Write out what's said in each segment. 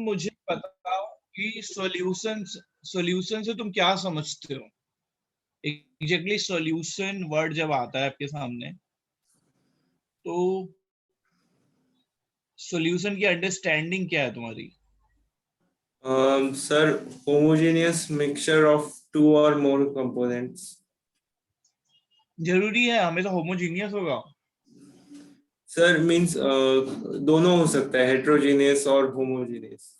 मुझे बताओ कि सॉल्यूशन से तुम क्या समझते हो? एग्जैक्टली सॉल्यूशन वर्ड जब आता है आपके सामने, तो सॉल्यूशन की अंडरस्टैंडिंग क्या है तुम्हारी? Sir, homogeneous mixture of two or more components. जरूरी है हमेशा होमोजीनियस होगा? सर मीन्स दोनों हो सकता है, हेट्रोजीनियस और होमोजीनियस।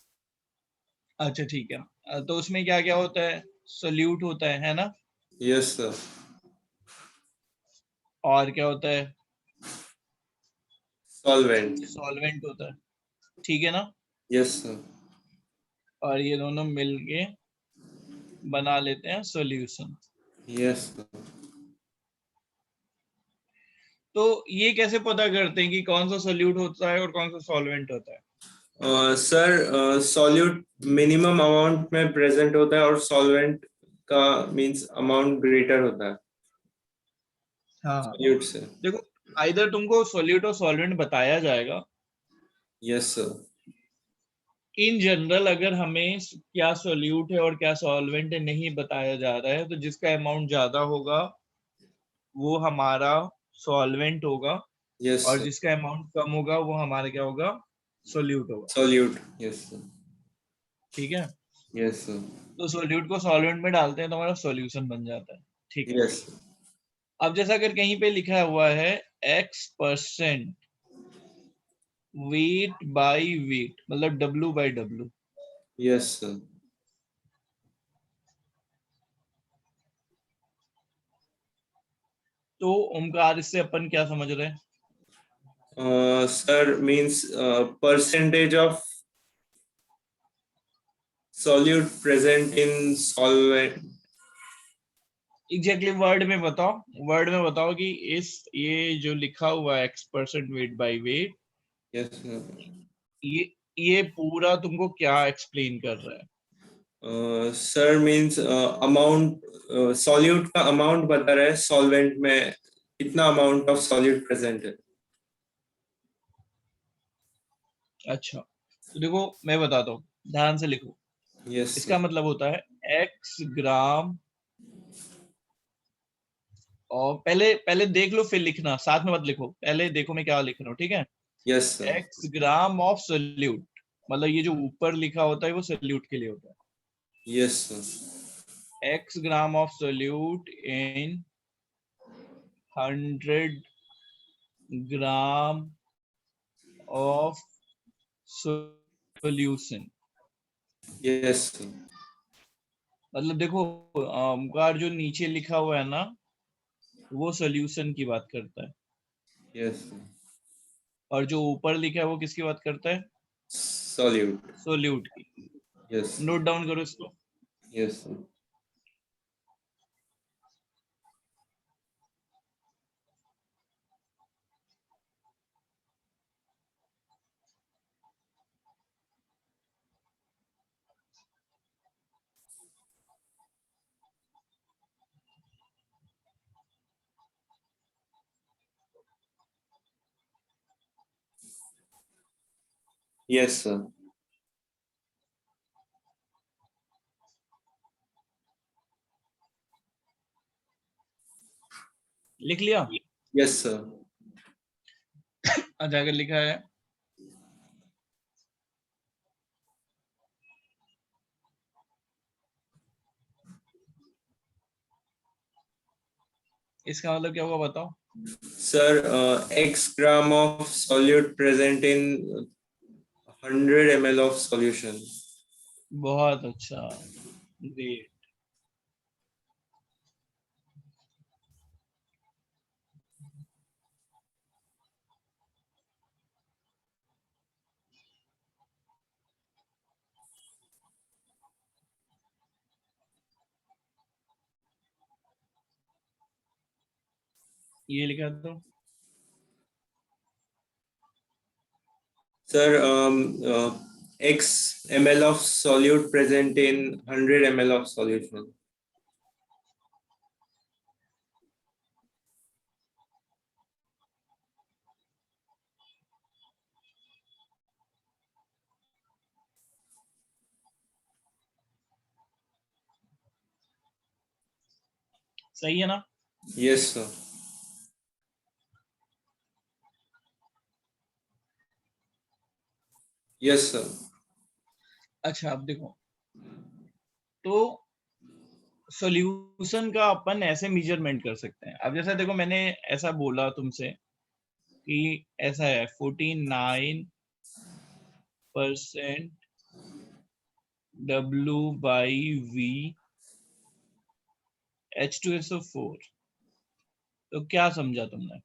अच्छा ठीक है, तो उसमें क्या क्या होता है? सोल्यूट होता है ना? Yes sir. और क्या होता है? सॉल्वेंट। सॉल्वेंट होता है, ठीक है ना? Yes sir. और ये दोनों मिलके बना लेते हैं सॉल्यूशन। Yes sir. तो ये कैसे पता करते हैं कि कौन सा सोल्यूट होता है और कौन सा सॉल्वेंट होता है? सर सॉल्यूट मिनिमम अमाउंट में प्रेजेंट होता है और सॉल्वेंट का मींस अमाउंट ग्रेटर होता है हाँ, सॉल्यूट से। देखो, आइदर तुमको सोल्यूट और सॉल्वेंट बताया जाएगा। Yes sir. इन जनरल अगर हमें क्या सोल्यूट है और क्या सॉल्वेंट है नहीं बताया जा रहा है, तो जिसका अमाउंट ज्यादा होगा वो हमारा सॉल्वेंट होगा, यस और सर। जिसका अमाउंट कम होगा वो हमारा क्या होगा? सोल्यूट होगा। सॉल्यूट। Yes sir. ठीक है, यस सर। तो सोल्यूट को सॉल्वेंट में डालते हैं तो हमारा सॉल्यूशन बन जाता है। ठीक है, यस। अब जैसा अगर कहीं पे लिखा हुआ है X% वेट बाई वेट, मतलब W/W, यस सर। तो ओमकार इससे अपन क्या समझ रहे हैं? Sir means percentage of solute present in solvent. Exactly word में बताओ, वर्ड में बताओ कि इस ये जो लिखा हुआ है X% weight by wait, Yes sir. ये ये पूरा तुमको क्या एक्सप्लेन कर रहा है? सर मींस अमाउंट, सॉल्यूट का अमाउंट बता रहा है सॉल्वेंट में कितना अमाउंट ऑफ सॉल्यूट प्रेजेंट है। अच्छा, तो देखो मैं बताता हूँ, ध्यान से लिखो। यस इसका सर। मतलब होता है X ग्राम, और पहले पहले देख लो फिर लिखना, साथ में मत लिखो, पहले देखो मैं क्या लिख रहा हूँ, ठीक है? Yes sir. X gram of solute, मतलब ये जो ऊपर लिखा होता है वो सोल्यूट के लिए होता है। Yes sir. X gram of solute in 100 gram of solution. Yes sir. मतलब देखो, ओमकार जो नीचे लिखा हुआ है ना, वो सोल्यूशन की बात करता है, यस सर। और जो ऊपर लिखा है वो किसकी बात करता है? सॉल्यूट। सोल्यूट की। यस। नोट डाउन करो इसको। Yes sir. Yes sir. लिख लिया? Yes sir. अच्छा, अगर लिखा है इसका मतलब क्या होगा बताओ? Sir x gram of solute present in 100 ml of solution. बहुत अच्छा, ग्रेट। ये लिखा तो Sir, x ml of solute present in 100 ml of solution. सही है ना? Yes, sir. Yes, sir. अच्छा अब देखो, तो सॉल्यूशन का अपन ऐसे मेजरमेंट कर सकते हैं। अब जैसा देखो, मैंने ऐसा बोला तुमसे कि ऐसा है 49% W/V H2SO4, तो क्या समझा तुमने?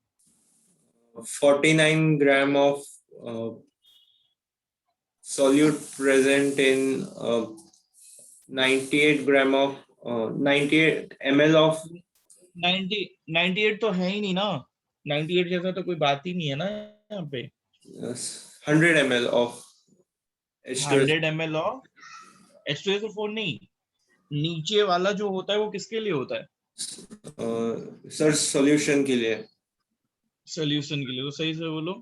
49 gram of uh, solute present in 98 gram of 98 ml of 98 तो है ही नहीं ना, 98 जैसा तो कोई बात ही नहीं है ना यहाँ पे। 100 ml of H2S. 100 ml of H2SO4 नहीं, नीचे वाला जो होता है वो किसके लिए होता है? सर सॉल्यूशन के लिए। सोल्यूशन के लिए, तो सही से बोलो।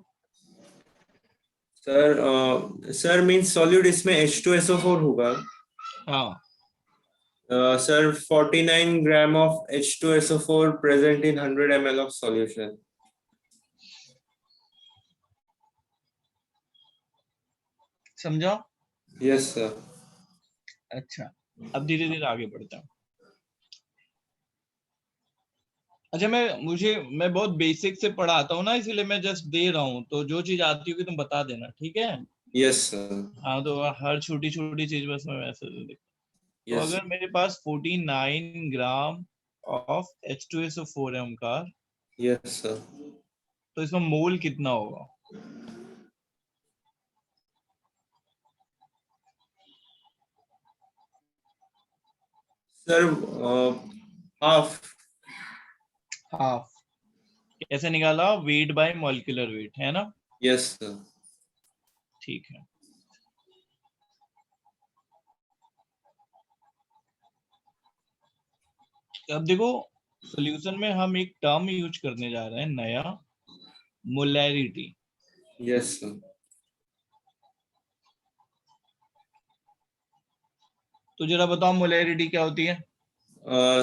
सर मींस सॉल्यूट इसमें H2SO4 होगा। हाँ, sir 49 gram of H2SO4 present in 100 ml of solution. समझा? Yes, sir. अच्छा, अब धीरे धीरे आगे बढ़ता हूँ। अच्छा, मैं बहुत बेसिक से पढ़ाता हूँ ना, इसीलिए मैं जस्ट दे रहा हूँ, तो जो चीज आती होगी तुम बता देना, ठीक है? Yes, sir. हाँ, तो हर छोटी छोटी चीज बस मैं वैसे दे देता हूँ। तो Yes. अगर मेरे पास 49 ग्राम ऑफ H2SO4 है ओमकार, Yes, sir. तो इसमें मोल कितना होगा? Sir, half. हाफ। कैसे निकाला? वेट बाय मॉलिक्यूलर वेट, है ना? Yes, sir. ठीक है। अब देखो, सॉल्यूशन में हम एक टर्म यूज करने जा रहे हैं नया, मोलैरिटी। Yes, sir. तो जरा बताओ मोलैरिटी क्या होती है?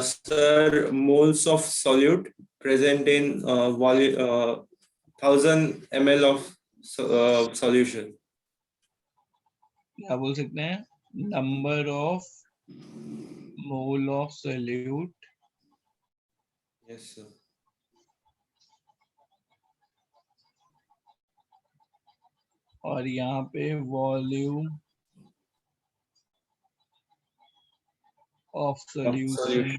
Sir, moles of solute present in 1000 ml of solution. क्या बोल सकते हैं? Number of mole of solute Yes, sir. और यहाँ पे volume of Solute. Solution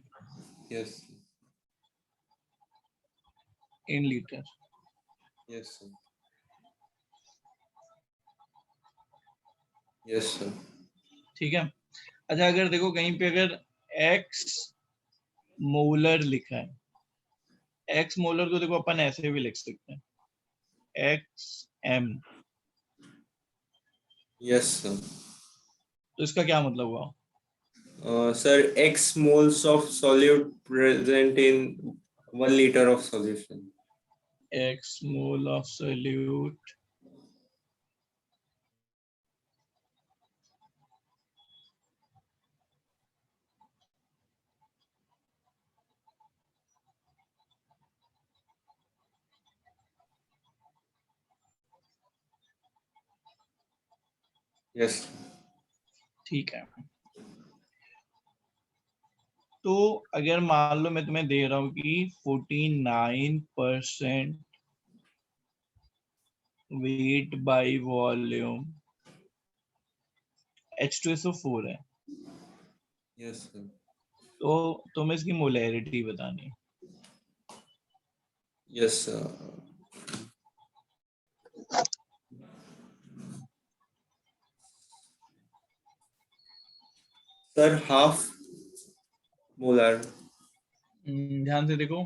Yes. In litre. Yes, sir. Yes, sir. ठीक है। अच्छा, अगर देखो कहीं पे अगर एक्स मोलर लिखा है, एक्स मोलर को देखो अपन ऐसे भी लिख सकते हैं, एक्स एम, Yes, sir. तो इसका क्या मतलब हुआ? Sir, X moles of solute present in 1 liter of solution. X mole of solute Yes. ठीक है। तो अगर मान लो मैं तुम्हें दे रहा हूं कि 49% वेट बाय वॉल्यूम H2SO4 है, Yes, sir. तो तुम्हें इसकी मोलैरिटी बतानी है। Yes, sir. Sir, half molar. ध्यान से देखो,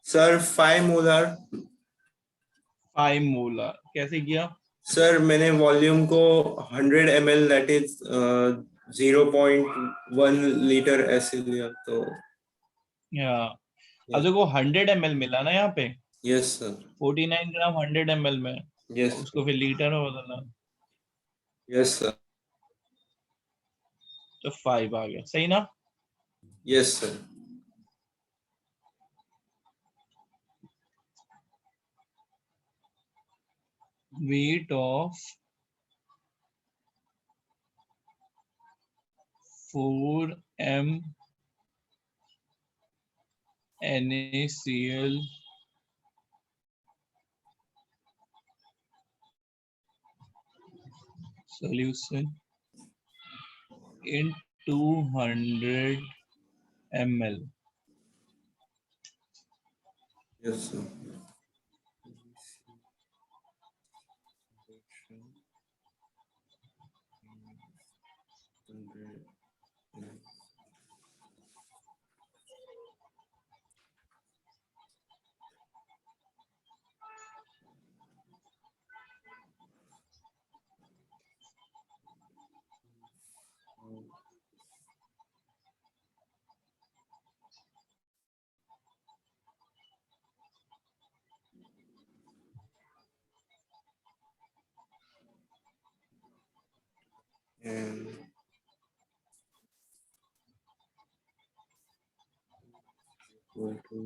Sir, 5 molar. 5 मोलर कैसे किया? सर मैंने वॉल्यूम को 100 ml दैट इज 0.1 लीटर ऐसे लिया तो या अब देखो 100 ml मिला ना यहाँ पे, यस सर 49 ग्राम 100 ml में, यस उसको फिर लीटर में बदलना, यस सर तो 5 आ गया, सही ना? Yes sir weight of 4m NaCl solution in 200 ml. Yes sir and equal to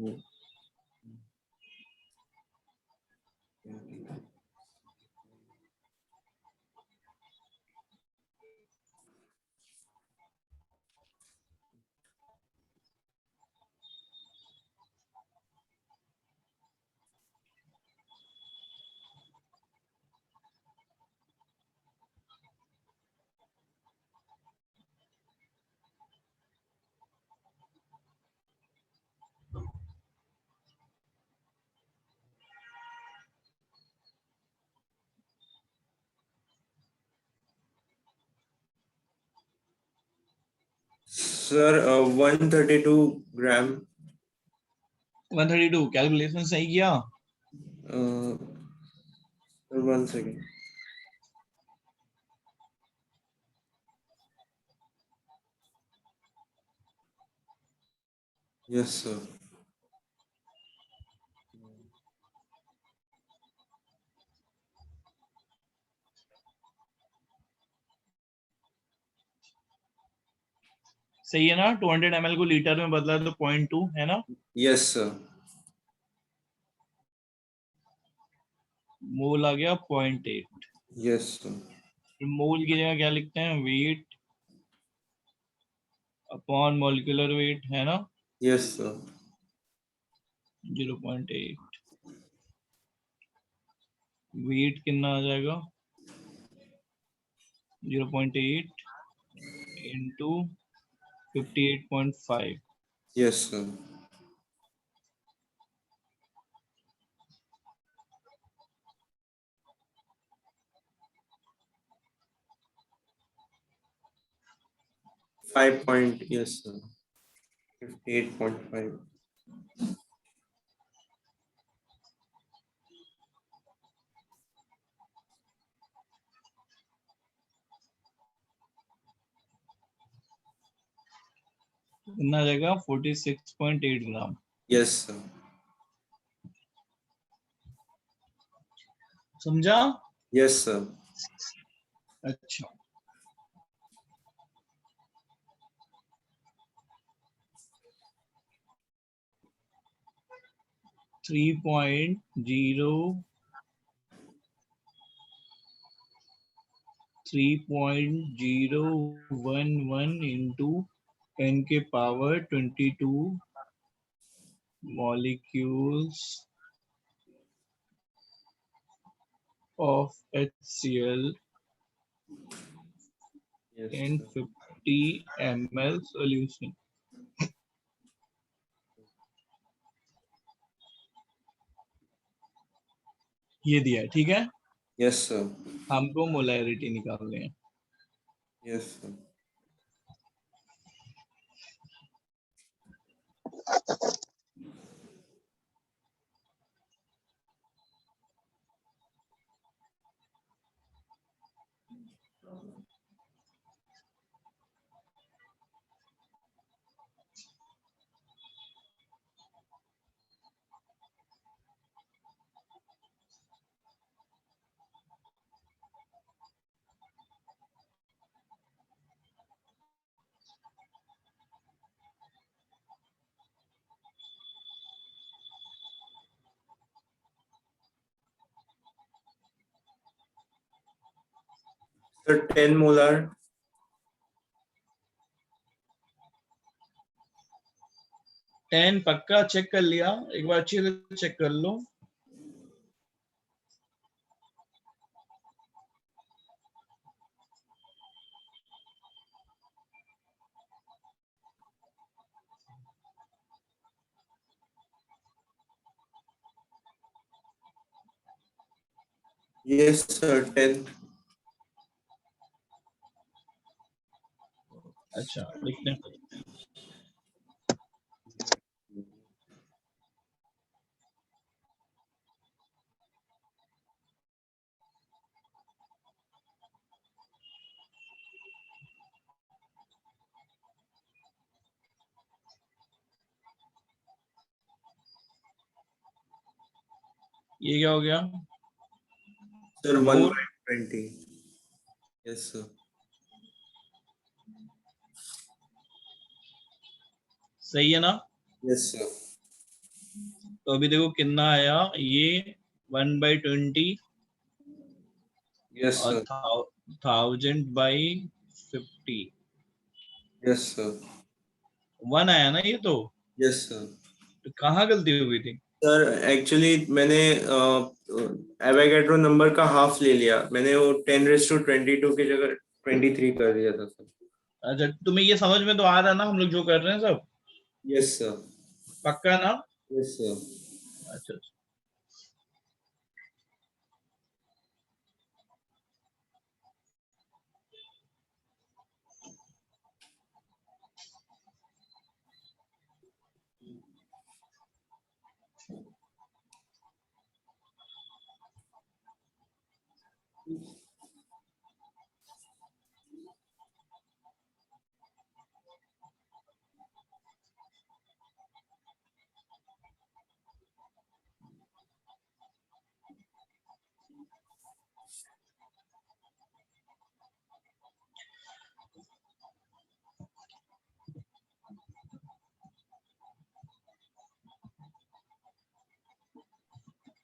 sir 132 gram 132 calculation सही किया? सर 1 सेकेंड यस सर सही है ना? 200 ml को लीटर में बदला तो 0.2 है ना? यस सर मोल आ गया 0.8। यस सर मोल की जगह क्या लिखते हैं? वेट अपॉन मॉलिक्यूलर वेट, है ना? Yes sir 0.8। वेट कितना आ जाएगा? 0.8 into 58.5। Yes sir 5 point yes sir 58.5 कितना आ जाएगा? 46.8 ग्राम। yes sir समझा? yes sir अच्छा, थ्री पॉइंट जीरो 3.011 इंटू 10 के power 22 molecules of HCl yes in sir 50 ml solution। ये दिया है, ठीक है? yes sir हमको मोलैरिटी निकालनी है। yes sir Sir, 10 molar. 10 पक्का चेक कर लिया, एक बार अच्छी से चेक कर लो। Yes, sir, 10. अच्छा लिखते हैं। ये क्या हो गया? Sir, 1 4 by 20. Yes, sir. सही है ना? Yes, sir. तो अभी देखो कितना आया ये, 1/20 Yes, और sir. 1000/50, Yes, sir. 1 आया ना ये तो। Yes, sir. तो कहाँ गलती हो गई थी? सर एक्चुअली मैंने एवोगैड्रो नंबर का हाफ ले लिया, मैंने वो 10⁻22 की जगह 23 कर दिया था सर। अच्छा तुम्हें ये समझ में तो आ रहा ना हम लोग जो कर रहे हैं सब? Yes sir. पक्का ना? Yes sir. अच्छा अच्छा।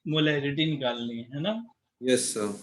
मोलैरिटी निकालनी है ना? Yes sir.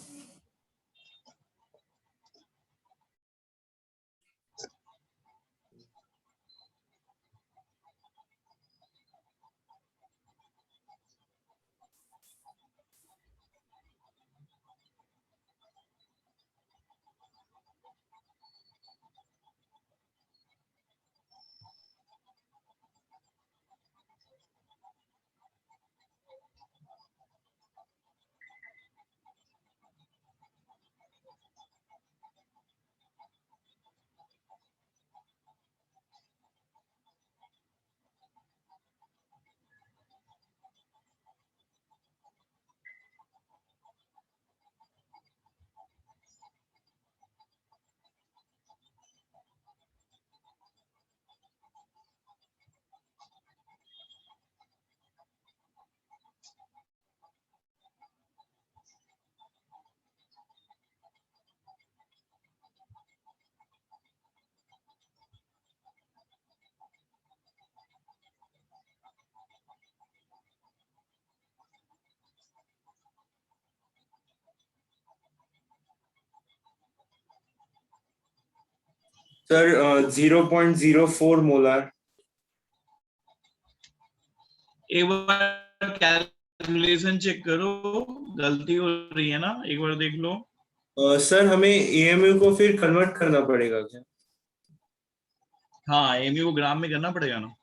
Sir 0.04 molar. एक बार कैलकुलेशन चेक करो, गलती हो रही है ना, एक बार देख लो। सर हमें एएमयू को फिर कन्वर्ट करना पड़ेगा क्या? हाँ एमयू को ग्राम में करना पड़ेगा ना।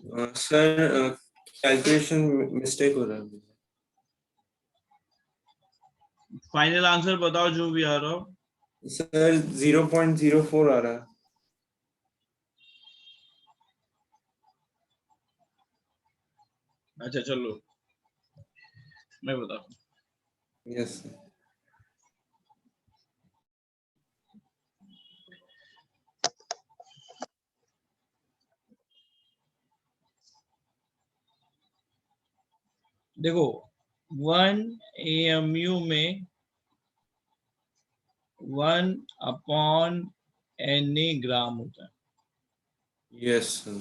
सर कैलकुलेशन मिस्टेक हो रहा है। फाइनल आंसर बताओ जो भी आ रहा हो। सर 0.04 आ रहा है। अच्छा चलो मैं बताता हूँ। Yes sir. देखो 1 AMU में 1/Na ग्राम होता है। Yes sir.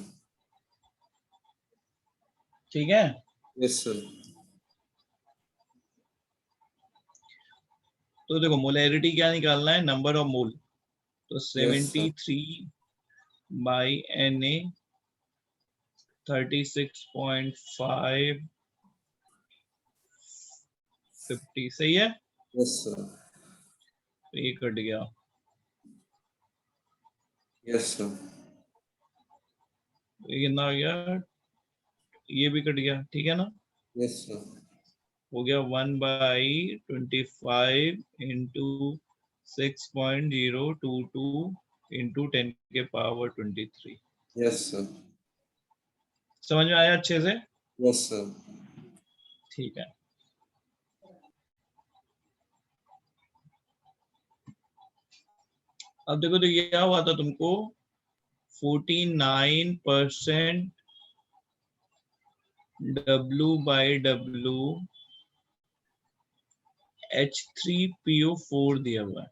ठीक है। Yes sir. तो देखो मोलैरिटी क्या निकालना है, नंबर ऑफ मोल। तो यस सर। 73/Na 36.5 50 सही है। Yes sir. तो ये कट गया। Yes sir. तो ये कितना हो गया, ये भी कट गया, ठीक है ना। Yes sir. हो गया 1/25 इंटू 6.022 इंटू 10⁻23। Yes sir. समझ में आया अच्छे से। Yes sir. ठीक है। अब देखो तो ये क्या हुआ था तुमको, 49% W/W H3PO4 दिया हुआ है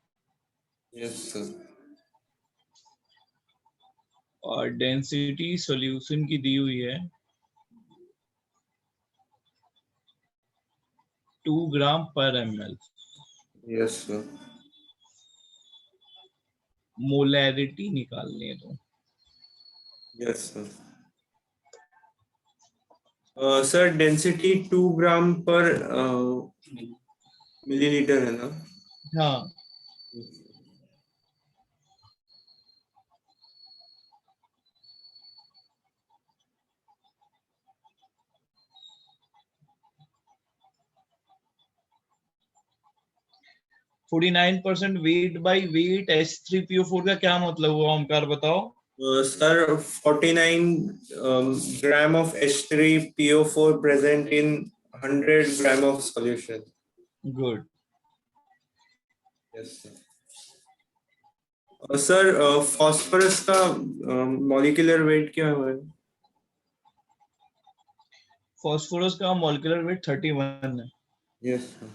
यस सर। और डेंसिटी सॉल्यूशन की दी हुई है 2 ग्राम पर ml। Yes sir. मोलैरिटी निकालनी है तो। Yes sir. सर डेंसिटी 2 ग्राम पर मिलीलीटर है ना। हाँ 49% वेट बाई वेट H3PO4 का क्या मतलब हुआ, ओमकार बताओ। Sir 49 gram of H3PO4 present in 100 gram of solution. Good. Yes sir. Sir phosphorus का मॉलिक्यूलर वेट क्या है। फास्फोरस का मॉलिक्यूलर वेट 31 है। Yes sir.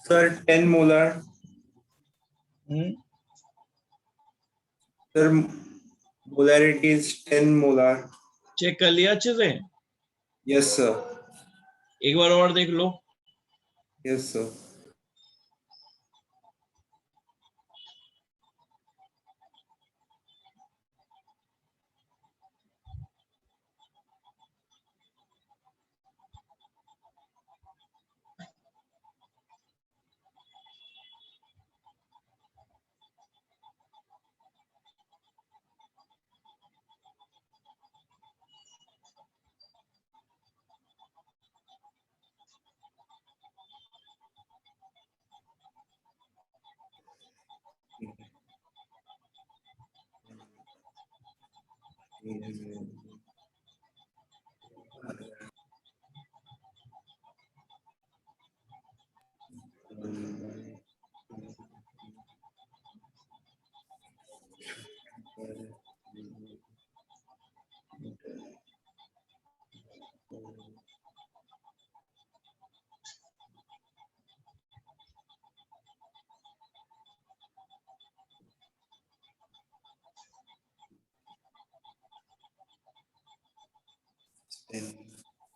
Sir 10 molar. Sir molarity is 10 molar. Check कर लिया अच्छे से, यस सर। एक बार और देख लो। Yes, sir.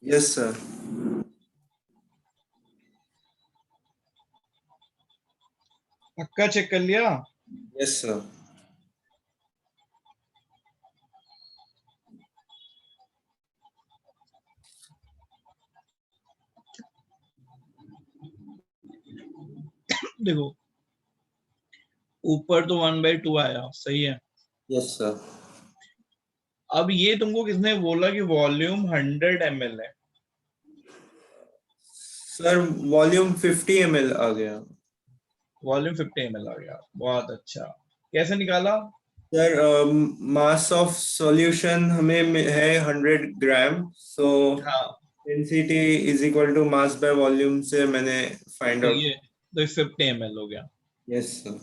Yes, sir. पक्का चेक कर लिया? Yes, sir. देखो ऊपर तो 1/2 आया, सही है। Yes, sir. अब ये तुमको किसने बोला कि वॉल्यूम 100 ml है? सर वॉल्यूम 50 ml आ गया। वॉल्यूम 50 ml आ गया, बहुत अच्छा। कैसे निकाला? सर मास ऑफ सॉल्यूशन हमें है 100 ग्राम, सो हाँ density is equal to mass by volume से मैंने फाइंड तो आउट। ये तो 50 ml हो गया, यस सर।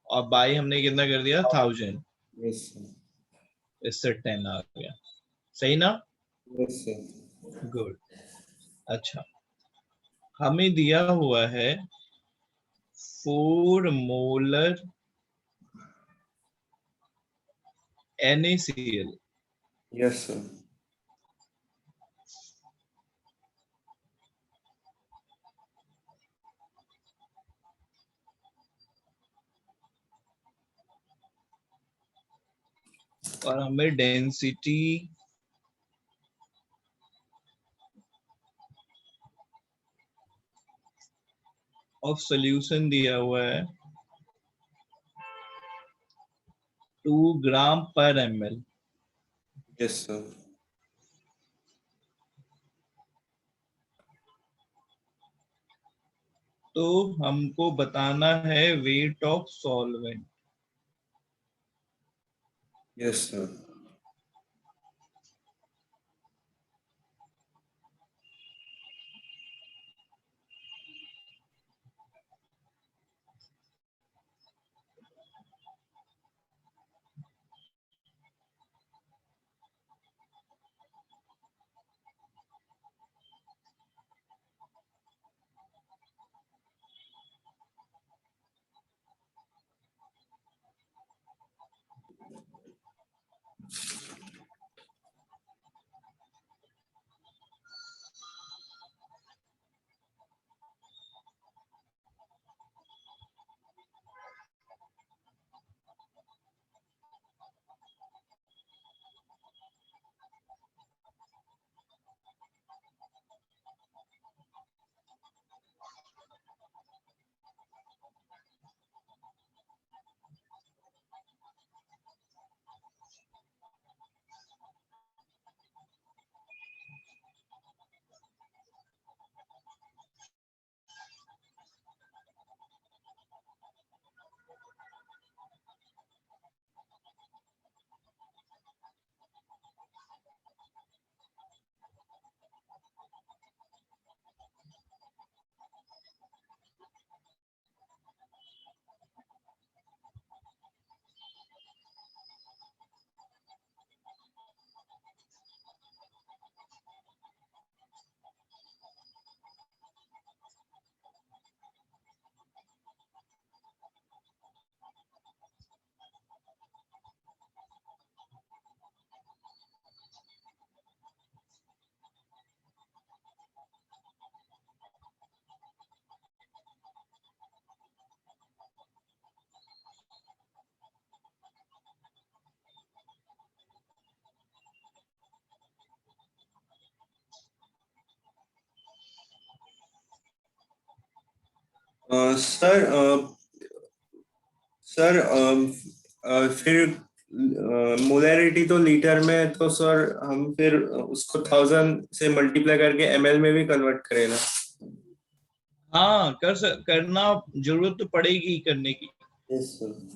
और बाई हमने कितना कर दिया, 1000, यस सर। इससे 10 आ गया, सही ना? Yes sir. गुड। अच्छा, हमें दिया हुआ है 4 मोलर NaCl, यस सर। और हमें डेंसिटी ऑफ सॉल्यूशन दिया हुआ है 2 ग्राम/ml। Yes sir. तो हमको बताना है weight of solvent. Yes sir. Sir sir फिर मोलैरिटी तो लीटर में है, तो सर हम फिर उसको 1000 से मल्टीप्लाई करके एमएल में भी कन्वर्ट करें ना? हाँ करना जरूरत तो पड़ेगी ही करने की। Yes sir.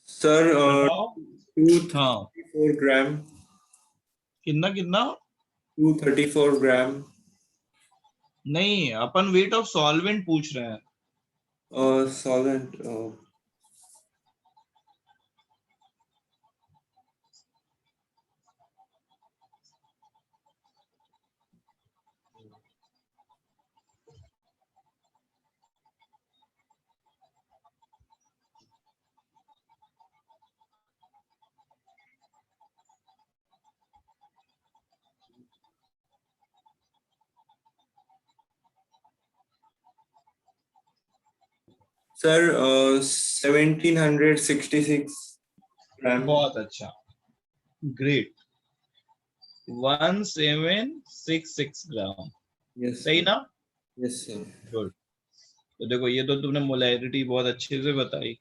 सर बताओ। हाँ 234 ग्राम। कितना कितना? 234 ग्राम। नहीं, अपन वेट ऑफ सॉल्वेंट पूछ रहे हैं। सॉल्वेंट। सर 1766 ग्राम। बहुत अच्छा, ग्रेट। 1766 ग्राम, यस सही सर। ना? Yes sir. गुड। तो देखो ये तो तुमने मोलैरिटी बहुत अच्छे से बताई।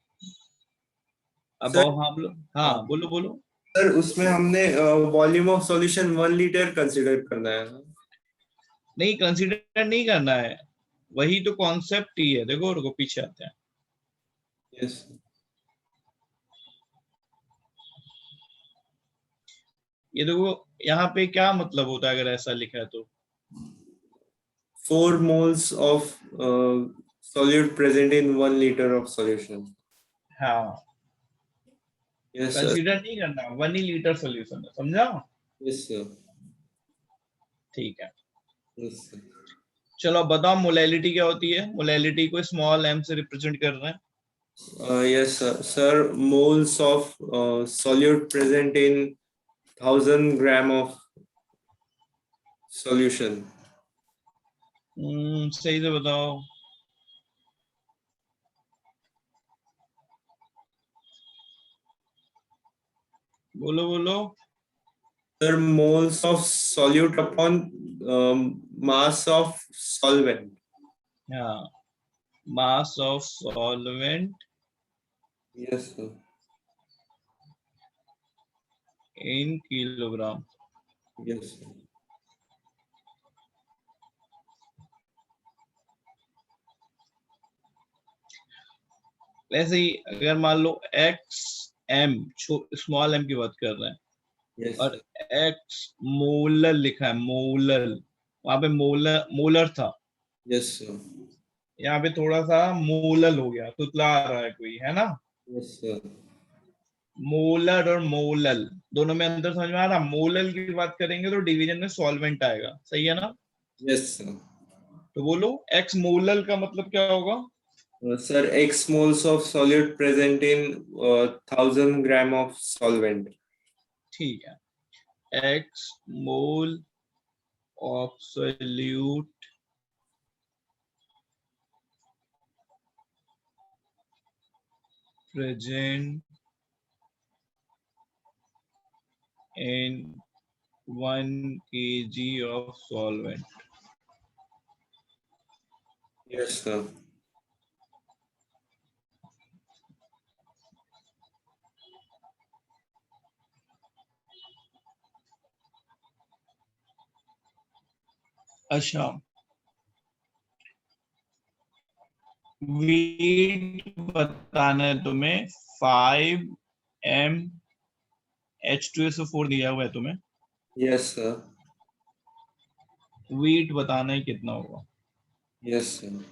अब सर आओ हम लोग, हाँ बोलो बोलो। सर उसमें हमने volume of solution 1 litre consider करना है ना? नहीं, कंसीडर नहीं करना है, वही तो कॉन्सेप्ट ही है। देखो रुको पीछे आते हैं। यस। ये देखो यहाँ पे क्या मतलब होता है अगर ऐसा लिखा है तो? 4 moles of solute present in 1 liter of solution. हाँ, Yes sir. कंसीडर नहीं करना, 1 ही लीटर सोल्यूशन है, समझा? Yes sir. ठीक है। Yes sir. चलो अब बताओ मोलैलिटी क्या होती है? मोलैलिटी को स्मॉल m से रिप्रेजेंट कर रहे हैं। Yes sir. Sir, moles of solute present in 1000 gram of solution. सही से बताओ। बोलो बोलो। Sir, moles of solute upon mass of solvent. हाँ, mass of solvent Yes sir. In kilogram. Yes sir. वैसे ही अगर मान लो एक्स एम, स्मॉल एम की बात कर रहे हैं, Yes और sir. एक्स मोलर लिखा है, मोलर, वहां पे मोलर मोलर था, Yes sir. यहाँ पे थोड़ा सा मोलल हो गया, तुतला आ रहा है कोई, है ना? Yes sir. मोलर और मोलल दोनों में अंतर समझ में आ रहा? मोलल की बात करेंगे तो डिवीजन में सॉल्वेंट आएगा, सही है ना? Yes sir. तो बोलो एक्स मोलल का मतलब क्या होगा? Sir, X moles of solute present in 1000 gram of solvent. ठीक है, x mole of solute present in 1 kg of solvent. Yes, sir. अच्छा, वेट बताना है तुम्हें। 5 MH2SO4 दिया हुआ है तुम्हें। Yes sir. वेट बताना है कितना होगा। Yes sir. Sir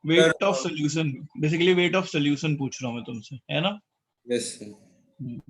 weight of solution, basically weight of solution पूछ रहा हूँ मैं तुमसे, है ना। Yes sir. Hmm.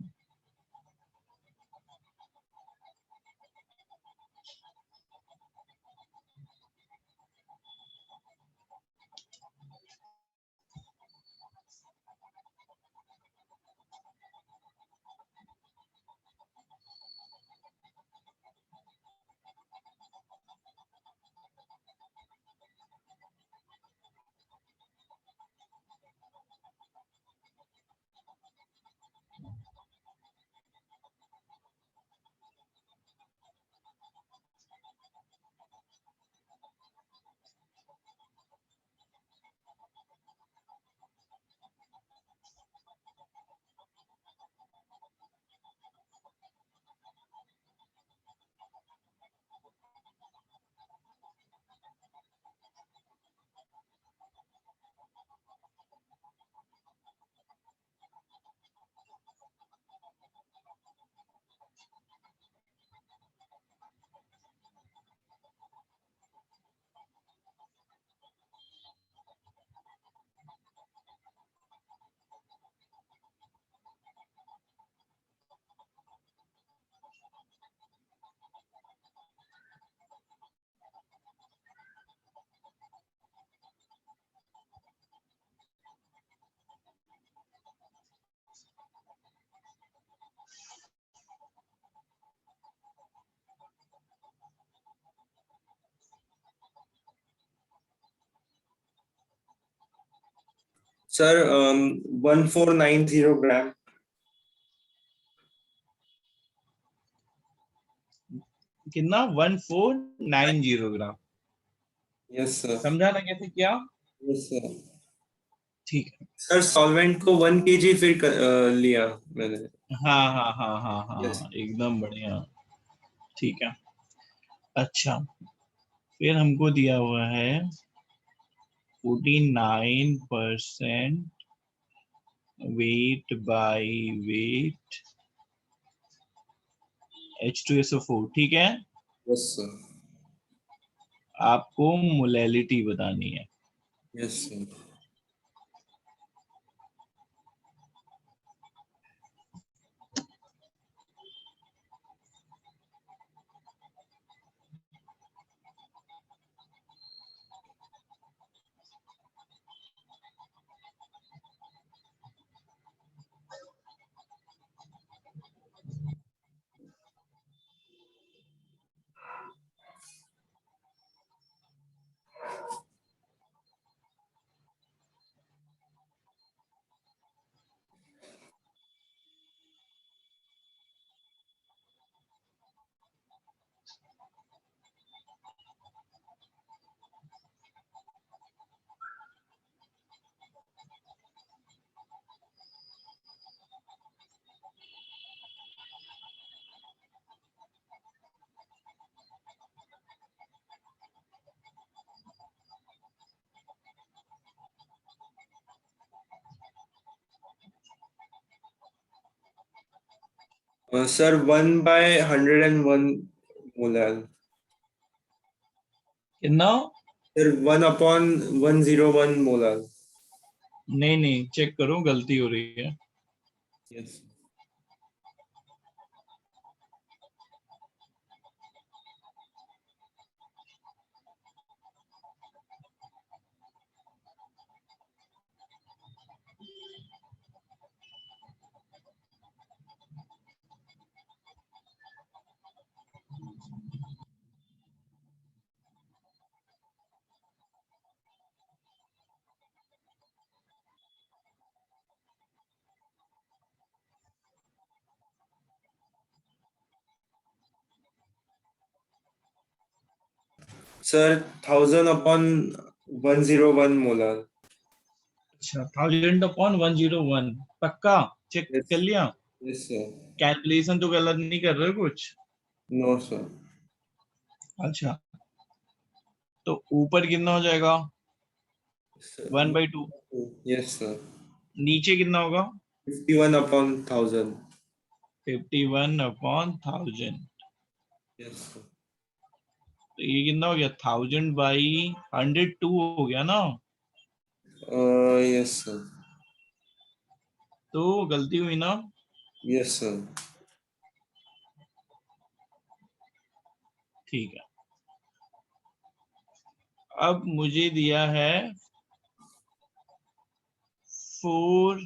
Sir 1490 gram. कितना? 1490 ग्राम। Yes sir. समझाना कैसे क्या? Yes sir. ठीक है। सर सॉल्वेंट को 1 kg फिर लिया मैंने। हाँ हाँ हाँ हाँ यस। हाँ, एकदम बढ़िया। ठीक है। अच्छा, फिर हमको दिया हुआ है 49% weight by weight H2SO4, ठीक है। Yes sir. आपको मोलैलिटी बतानी है। Yes sir. Sir 1/101 molal. कितना? Sir 1/101 molal. नहीं नहीं, चेक करो, गलती हो रही है। यस। Sir 1000/101 molar. अच्छा, 1000/101 पक्का? Check yes. कर लिया? Yes sir. कैलकुलेशन तो गलत नहीं कर रहे हो कुछ? No sir. अच्छा, तो ऊपर कितना हो जाएगा? 1/2। Yes sir. नीचे कितना होगा? 51/1000। 51/1000। Yes sir. तो ये कितना हो गया? 1000/102 हो गया ना? Yes sir. तो गलती हुई ना? Yes sir. ठीक है। अब मुझे दिया है 4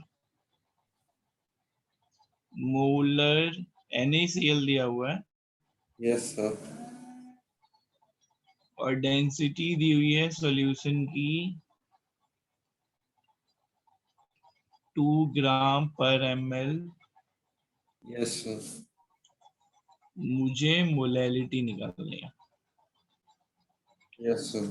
मोलर NaCl दिया हुआ है, यस सर। और डेंसिटी दी हुई है सॉल्यूशन की 2 g/ml। Yes sir. मुझे मोलैलिटी निकालनी है। Yes sir.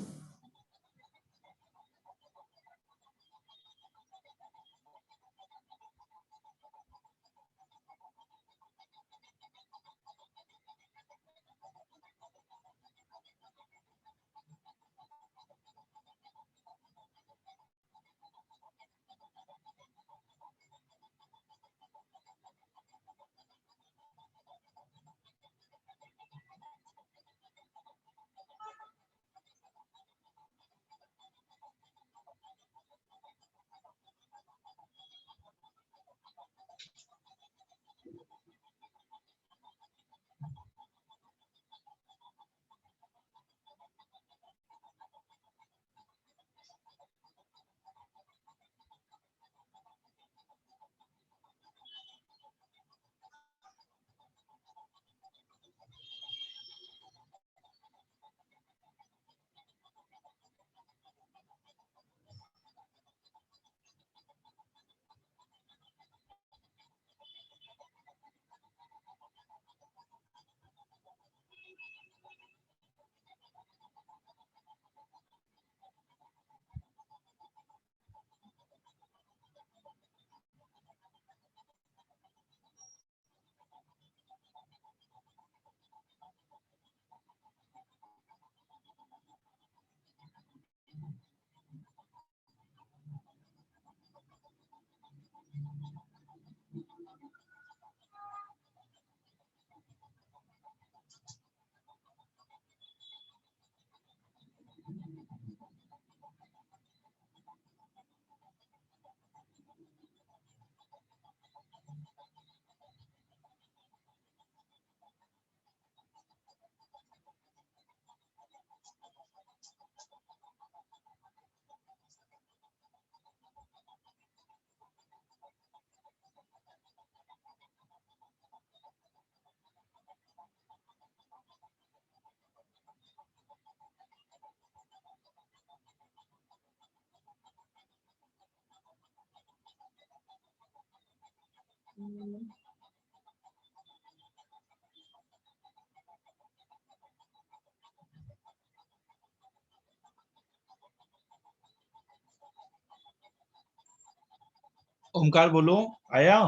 ओमकार बोलो, आया?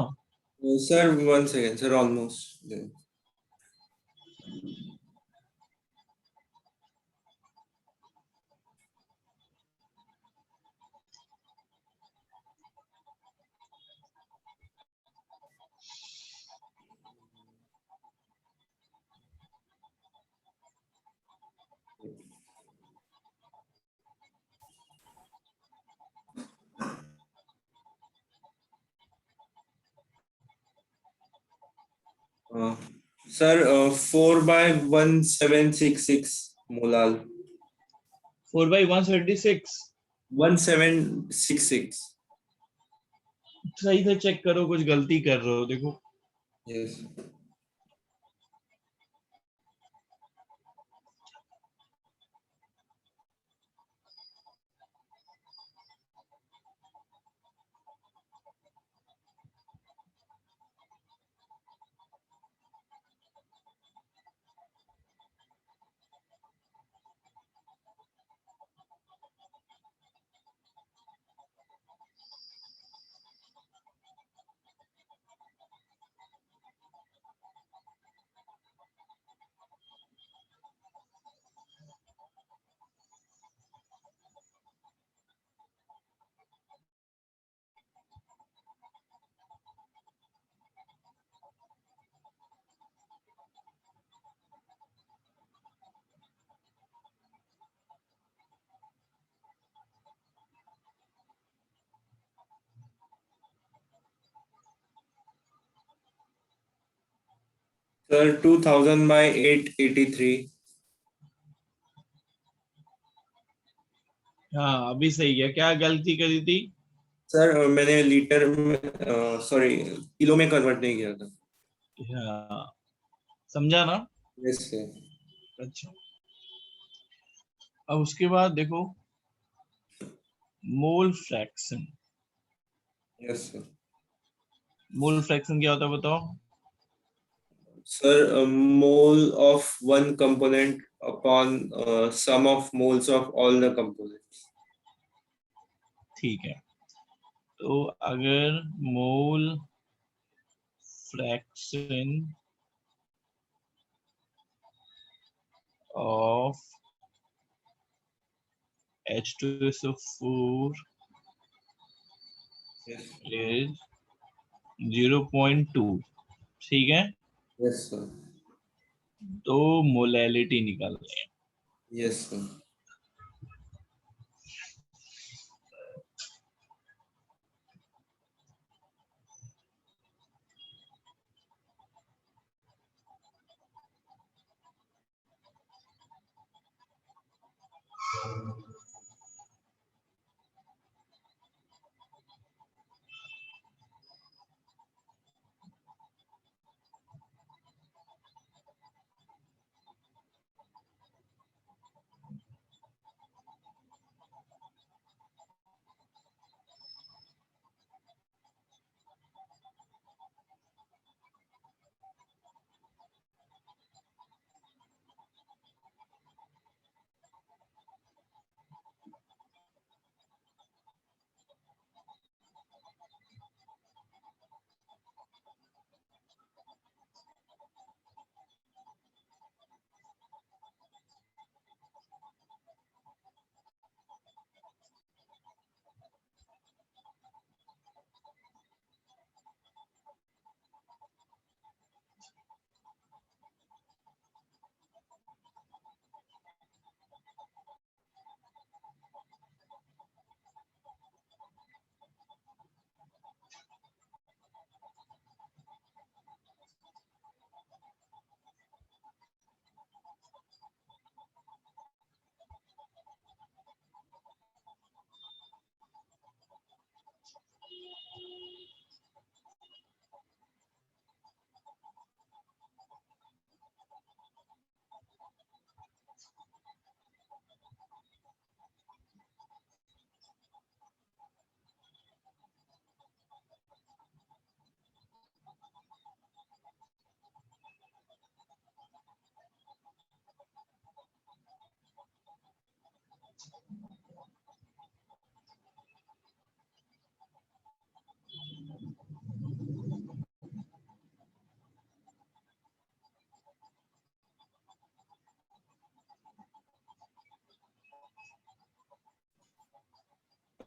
Sir 1 second sir, almost. Sir 4/1766 molal. 4/176। 1766। सही से चेक करो, कुछ गलती कर रहे हो, देखो। यस। Sir 2000 by 883। हाँ अभी सही है, क्या गलती करी थी? सर मैंने लीटर में सॉरी किलो में कन्वर्ट नहीं किया था। हाँ समझा ना? Yes sir. अच्छा, अब उसके बाद देखो mole fraction. Yes sir. Mole fraction क्या होता है बताओ? Sir mole of one component upon sum of moles of all the components. ठीक है, तो अगर mole fraction of H2SO4 yes is 0.2, ठीक है, यस सर। तो मोलैलिटी निकालनी है। Yes sir.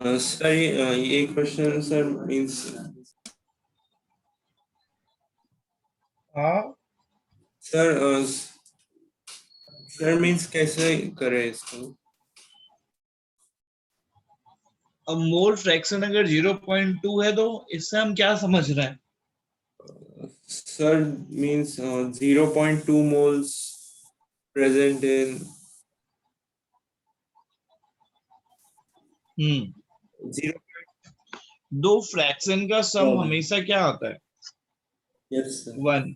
सर ये क्वेश्चन सर मींस हाँ, सर सर मींस कैसे करें इसको? अब मोल फ्रैक्शन अगर 0.2 है तो इससे हम क्या समझ रहे हैं? Sir means 0.2 moles present in zero। दो फ्रैक्शन का सम हमेशा क्या आता है? Yes sir. 1।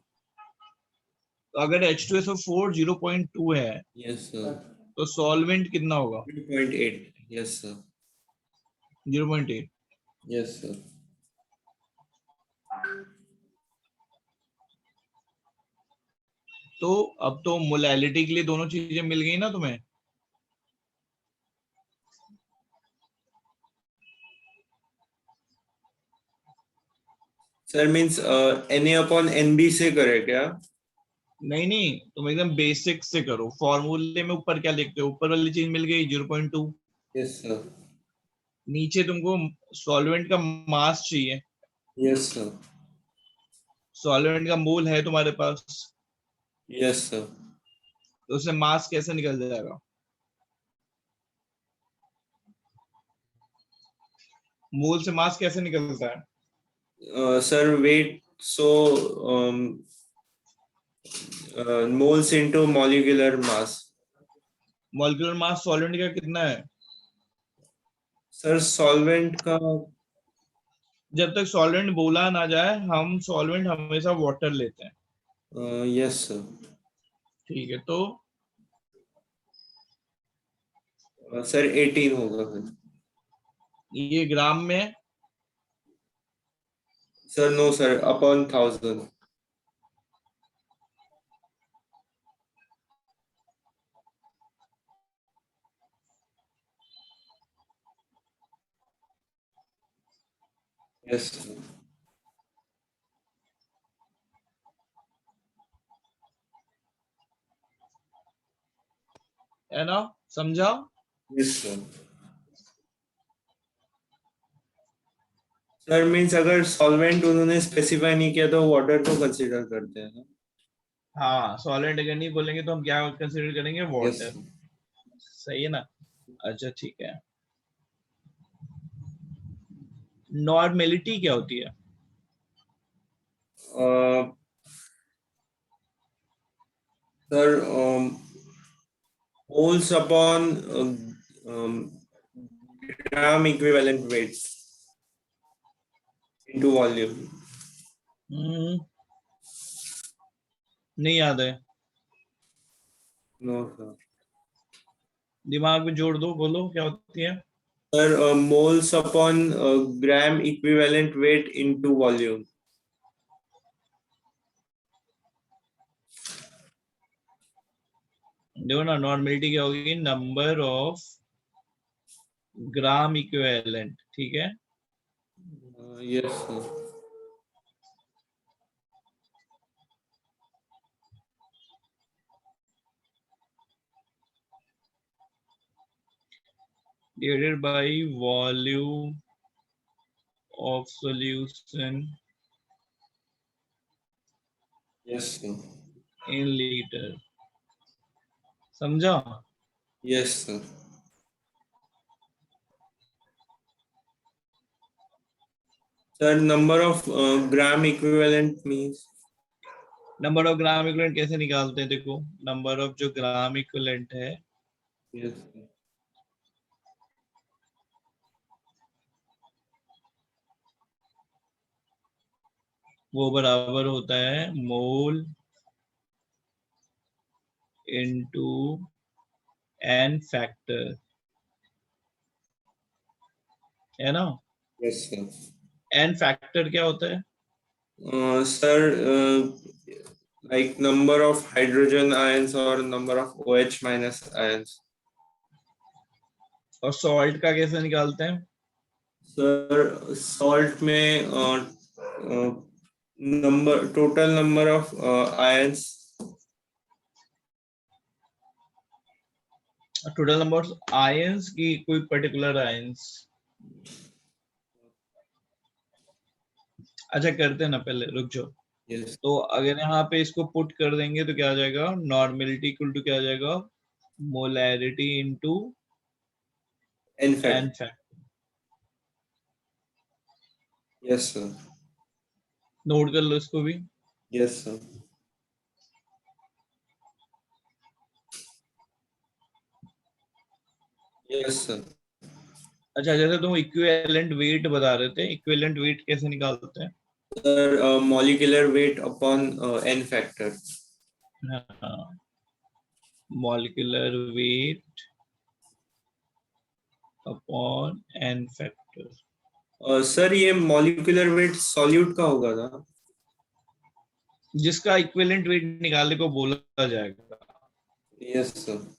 तो अगर H2SO4 0.2 है यस सर। तो सॉल्वेंट कितना होगा? 0.8। Yes sir. 0.8। Yes sir. तो अब तो मोलैलिटी के लिए दोनों चीजें मिल गई ना तुम्हें? सर मींस Na/Nb से करें क्या? नहीं नहीं, तुम एकदम बेसिक से करो। फॉर्मूले में ऊपर क्या लिखते हो? ऊपर वाली चीज मिल गई 0.2, यस सर। नीचे तुमको सॉल्वेंट का मास चाहिए। Yes sir. सॉल्वेंट का मोल है तुम्हारे पास, यस सर। तो उससे मास कैसे निकल जाएगा? मोल से मास कैसे निकलता है? Sir weight so moles into molecular mass. Molecular mass solvent का कितना है? सर सॉल्वेंट का जब तक सॉल्वेंट बोला ना जाए, हम सॉल्वेंट हमेशा वाटर लेते हैं। Yes sir. ठीक है, तो सर 18 होगा फिर। ये ग्राम में है? Sir no sir, upon 1000। Yes sir. है ना? समझा? Yes sir. सर मीन्स अगर सॉल्वेंट उन्होंने स्पेसिफाई नहीं किया तो वाटर को कंसीडर करते हैं ना? हाँ, सॉल्वेंट अगर नहीं बोलेंगे तो हम क्या कंसीडर करेंगे? यस। वाटर। सही है ना? अच्छा, ठीक है। नॉर्मेलिटी क्या होती है? Sir moles upon gram equivalent weight into volume। हम्म, नहीं याद है। No sir. दिमाग में जोड़ दो, बोलो क्या होती है। Sir moles upon gram equivalent weight into volume। देखो ना, नॉर्मेलिटी क्या होगी? नंबर ऑफ ग्राम इक्विवेलेंट, ठीक है। Yes sir. Divided by volume of solution yes sir. In litre. समझा? Yes sir. Sir number of gram equivalent means. Number of gram equivalent कैसे निकालते हैं? देखो, नंबर ऑफ जो ग्राम इक्विवेलेंट है, yes sir. वो बराबर होता है मोल इनटू एन फैक्टर, है ना? Yes sir. एन फैक्टर क्या होता है? Sir like number of hydrogen ions or number of OH minus ions। और सॉल्ट का कैसे निकालते हैं? सर सॉल्ट में number total number of ions. Total number of ions की कोई पर्टिकुलर आयंस? अच्छा, करते हैं ना, पहले रुक जाओ। यस। तो अगर यहाँ पे इसको पुट कर देंगे तो क्या आ जाएगा? नॉर्मेलिटी इक्वल टू क्या आ जाएगा? Molarity into n n fact. Factor. Yes sir. Note कर लो इसको भी। Yes sir. Yes sir. अच्छा, जैसे तुम इक्विवेलेंट वेट बता रहे थे, इक्विवेलेंट वेट कैसे निकालते हैं? Sir molecular weight upon N factor. हाँ, molecular weight upon N factor. Sir ये मॉलिक्यूलर वेट सॉल्यूट का होगा ना? जिसका इक्विवेलेंट वेट निकालने को बोला जाएगा। Yes sir.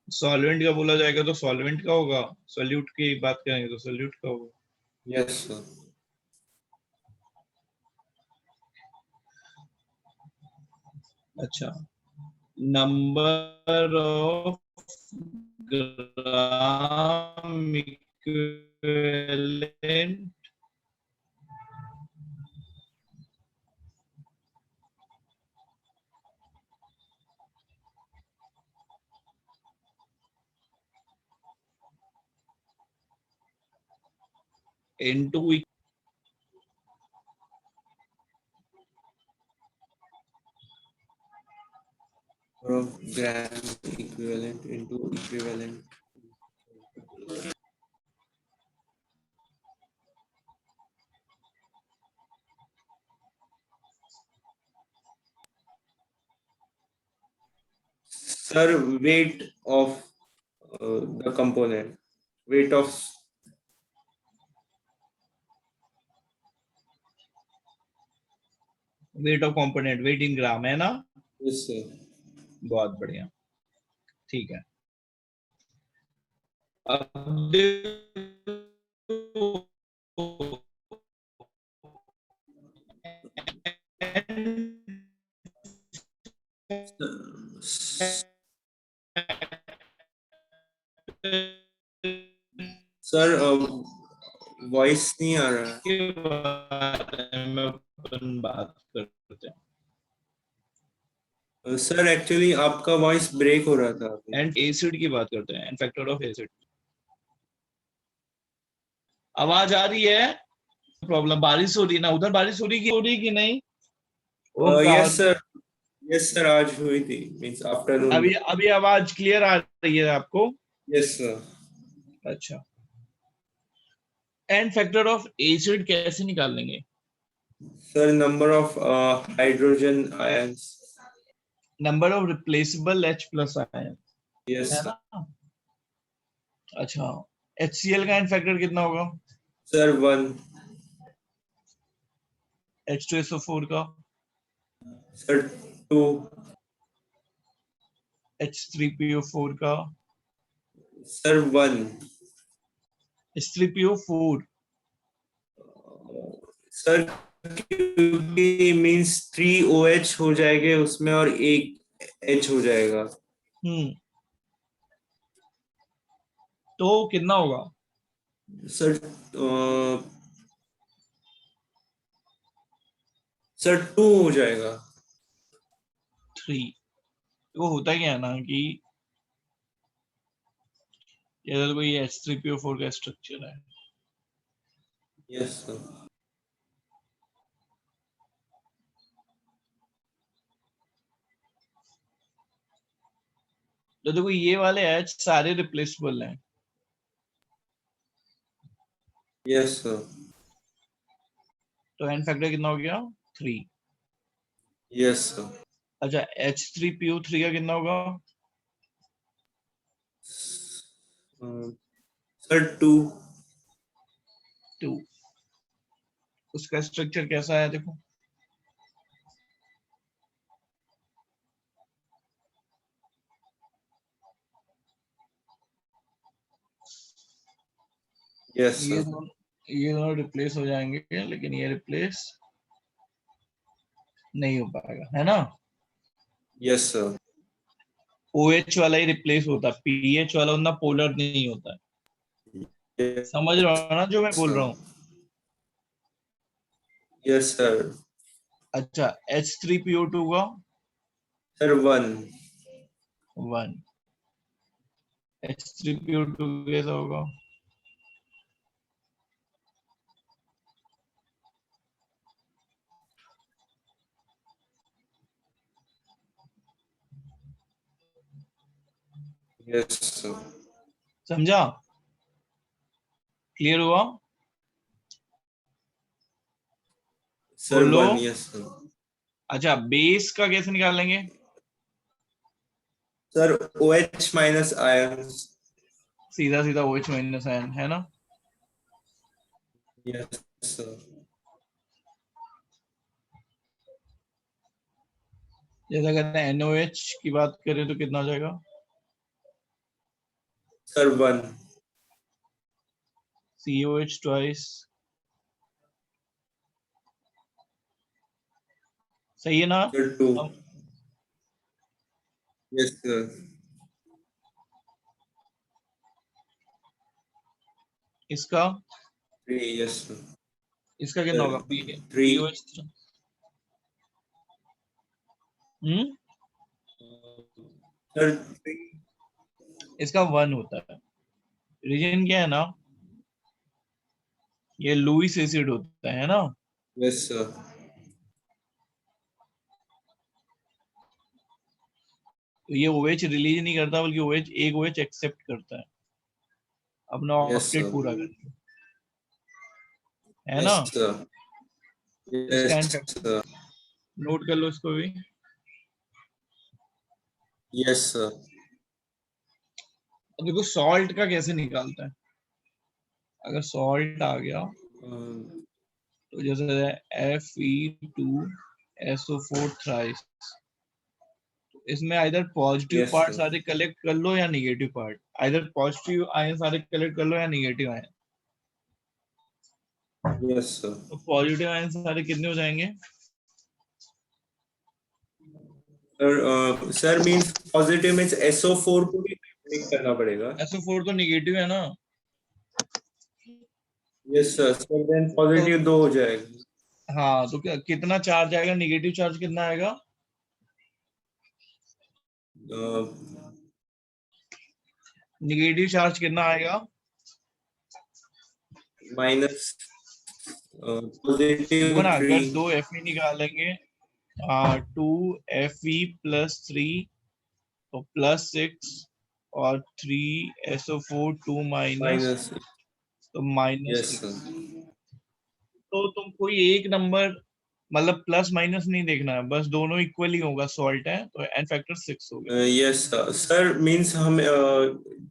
सॉल्वेंट का बोला जाएगा तो सॉल्वेंट का होगा, सोल्यूट की बात करेंगे तो सोल्यूट का होगा। Yes sir. अच्छा, number of gram equivalent into gram equivalent into equivalent. Sir weight of the component, weight of weight of component, weight in gram है ना। this बहुत बढ़िया, ठीक है। अब देखो, सर वॉइस नहीं आ रहा है। के बारे में अपन बात करते हैं। सर एक्चुअली आपका वॉइस ब्रेक हो रहा था अभी। एंड एसिड की बात करते हैं, एंड फैक्टर ऑफ एसिड। आवाज आ रही है? प्रॉब्लम, बारिश हो रही है ना उधर, बारिश हो रही कि नहीं? यस सर, यस सर, आज हुई थी, मींस आफ्टरनून। अभी अभी आवाज क्लियर आ रही है आपको? Yes sir. अच्छा, एंड फैक्टर ऑफ एसिड कैसे निकाल लेंगे? Sir number of hydrogen ions. Number of replaceable H plus ion, yes है सर। ना। अच्छा, HCl का एंड फैक्टर कितना होगा? सर 1। H2SO4 का? सर 2। H3PO4 का? सर 1। H3PO4। सर क्योंकि मींस 3 OH हो जाएंगे उसमें और एक H हो जाएगा। तो कितना होगा? सर सर 2 हो जाएगा। 3। वो होता क्या है ना कि ये तो कोई H3PO4 का स्ट्रक्चर है, यस सर। तो देखो ये वाले H सारे रिप्लेसेबल हैं। Yes sir. तो एंड फैक्टर कितना हो गया? 3। Yes sir. अच्छा, H3PO3 का कितना होगा? सर 2। 2। उसका स्ट्रक्चर कैसा है देखो। यस ये सर। दोनों ये दोनों रिप्लेस हो जाएंगे, लेकिन ये रिप्लेस नहीं हो पाएगा, है ना। Yes sir. OH वाला ही रिप्लेस होता है, PH वाला उतना पोलर नहीं होता है। समझ रहे हो ना जो मैं बोल रहा हूँ? Yes sir. अच्छा, H3PO2 का? सर 1। 1। H3PO2 कैसा होगा? Yes sir. समझा? क्लियर हुआ? सर बोलो। 1। Yes sir. अच्छा, बेस का कैसे निकालेंगे? Sir OH minus ions. सीधा सीधा OH माइनस आयन, है ना। Yes sir. जैसा कहते हैं NOH की बात करें तो कितना हो जाएगा? सर 1। COH ट्वाइस, सही है ना। सर 2। Yes sir. इसका 3। Yes sir. इसका कितना सर होगा? 3। POH। सर इसका 1 होता है। रीजन क्या है ना, ये लुईस एसिड होता है ना। Yes sir. तो ये OH रिलीज नहीं करता, बल्कि OH एक OH एक्सेप्ट करता है अपना Yes ऑक्टेट sir. पूरा करके, है ना? Yes sir. इसका Yes इनफैक्ट sir. नोट कर लो इसको भी। Yes sir. अब देखो सॉल्ट का कैसे निकालता है। अगर सॉल्ट आ गया तो जैसे Fe2SO4 थ्राइस, इसमें either positive Yes part sir. सारे कलेक्ट कर लो या negative part, either positive ion सारे कलेक्ट कर लो या निगेटिव आयन। Yes sir. तो पॉजिटिव आयन सारे कितने हो जाएंगे? Sir means positive means SO4 को भी ब्रेक करना पड़ेगा। SO4 तो निगेटिव है ना? यस सर, सो देन तो पॉजिटिव 2 हो जाएगा। हाँ, तो कितना चार्ज आएगा? निगेटिव चार्ज कितना आएगा? निगेटिव चार्ज कितना आएगा? माइनस पॉजिटिव देखो ना, 3। अगर 2 Fe निकालेंगे, 2Fe+3 तो +6, और 3SO4 2 माइनस माइनस तो -6। Yes sir. तो तुम कोई एक नंबर, मतलब प्लस माइनस नहीं देखना है, बस दोनों इक्वली होगा, सॉल्ट है तो n फैक्टर 6 हो गया। यस सर, सर मींस हम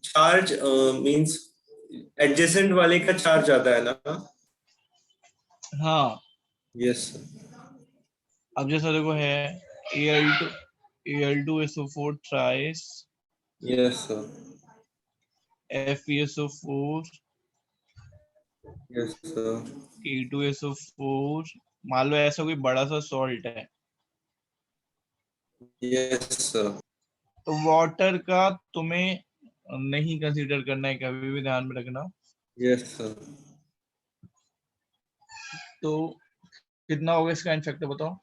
चार्ज मींस एडजेसेंट वाले का चार्ज आता है ना। हाँ, यस सर। अब जैसा देखो है Al2SO4 thrice, yes sir. FeSO4, yes sir. K2SO4। मान लो ऐसा कोई बड़ा सा सॉल्ट है, यस सर। तो वाटर का तुम्हें नहीं कंसीडर करना है, कभी भी ध्यान में रखना। Yes sir. तो कितना होगा इसका n फैक्टर बताओ?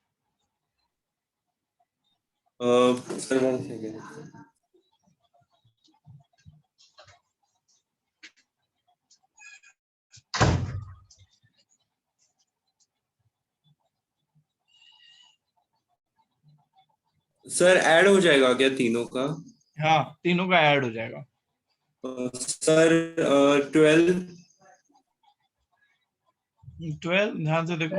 Sir 1 second. सर ऐड हो जाएगा क्या तीनों का? हाँ, तीनों का ऐड हो जाएगा। सर 12। 12, ध्यान से देखो।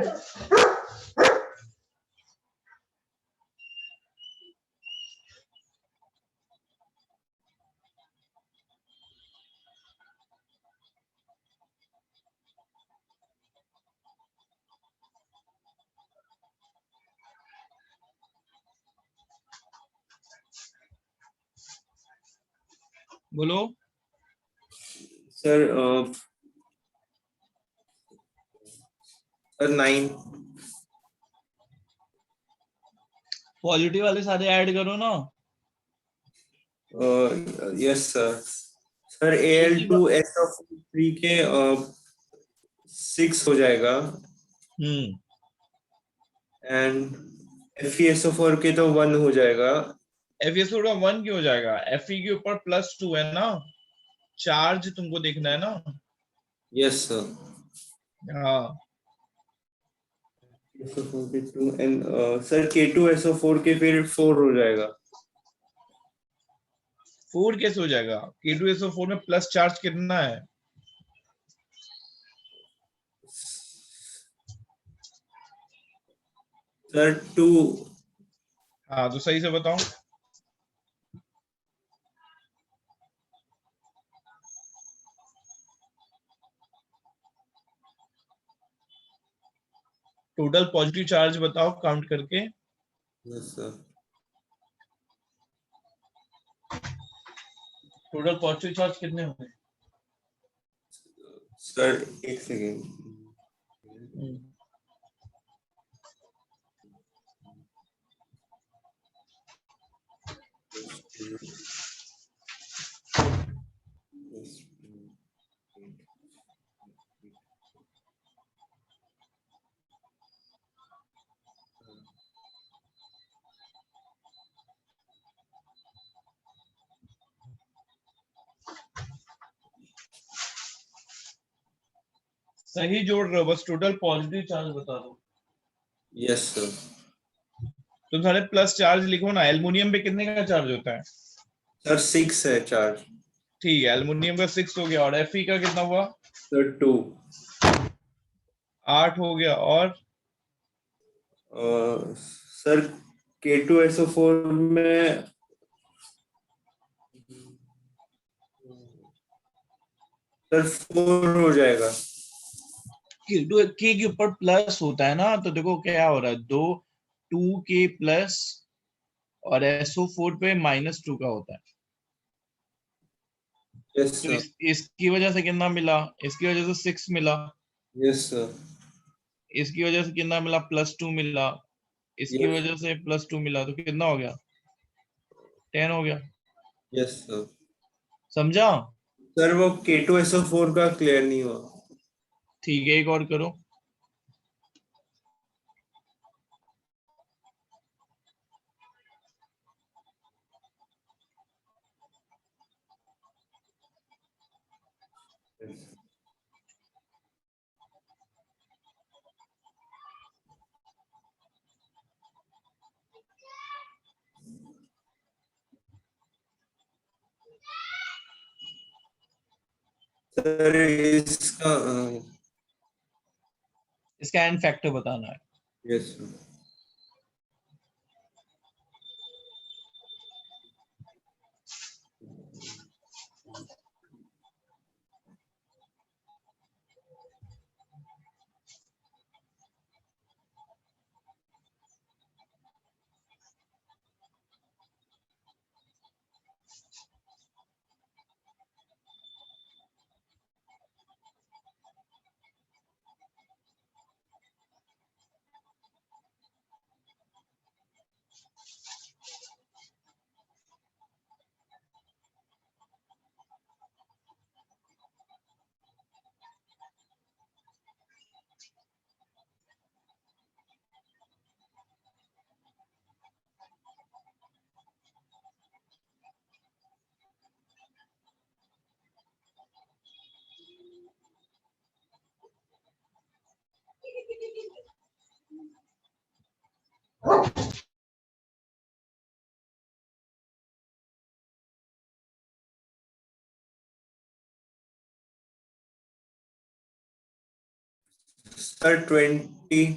बोलो। सर 9। पॉजिटिव वाले सारे ऐड करो ना। Yes sir. सर एक ही बार। Al2SO3 के 6 हो जाएगा, एंड FeSO4 के तो 1 हो जाएगा। FeSO का 1 क्यों हो जाएगा? Fe के ऊपर +2 है ना, चार्ज तुमको देखना है ना। Yes sir. हाँ, SO4 के 2 एंड सर K2SO4 के फिर 4 हो जाएगा। 4 कैसे हो जाएगा? K2SO4 में प्लस चार्ज कितना है? सर 2। हाँ, तो सही से बताओ। टोटल पॉजिटिव चार्ज बताओ काउंट करके। Yes sir. Total positive charge कितने होंगे? सर एक सेकेंड। सही जोड़ रहे हो, बस टोटल पॉजिटिव चार्ज बता दो। Yes sir. तुम सारे प्लस चार्ज लिखो ना। एल्युमिनियम पे कितने का चार्ज होता है? सर 6 है चार्ज। ठीक है, एल्युमिनियम का 6 हो गया। और Fe का कितना हुआ? सर 2। 8 हो गया। और सर K2SO4 में सर 4 हो जाएगा। के ऊपर प्लस होता है ना, तो देखो क्या हो रहा है, 2k प्लस और SO4 पे -2 का होता है। यस तो सर। इसकी वजह से कितना मिला? इसकी वजह से 6 मिला। Yes sir. इसकी वजह से कितना मिला? +2 मिला। इसकी यस। वजह से +2 मिला, तो कितना हो गया? 10 हो गया। Yes sir. समझा? सर वो K2SO4 का क्लियर नहीं हुआ। ठीक है, एक और करो। सर इसका इसका एन फैक्टर बताना है। Yes sir. सर 20।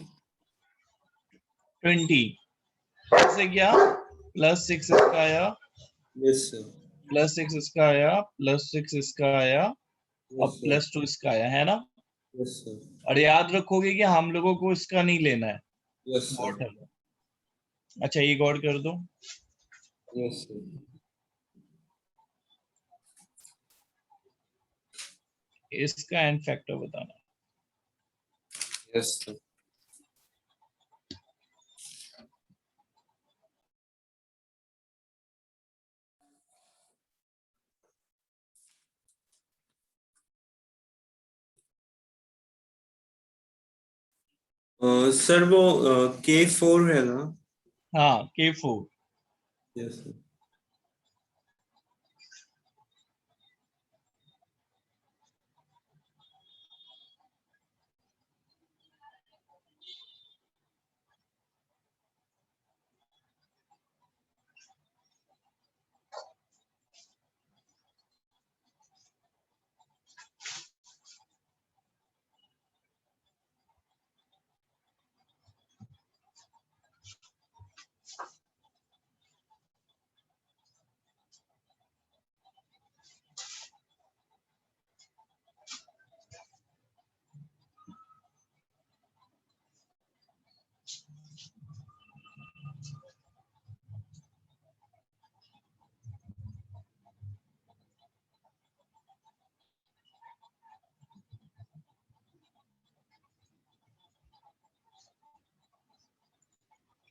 20 से क्या? +6 इसका आया, यस सर। +6 इसका आया, +6 इसका आया, और यस सर। +2 इसका आया, है ना? Yes sir. और याद रखोगे कि हम लोगों को इसका नहीं लेना है, यस सर। टोटल। अच्छा, ये गौर कर दो। Yes sir. इसका एन फैक्टर बताना। Yes sir. सर वो K4 है ना? हाँ, K4। Yes sir.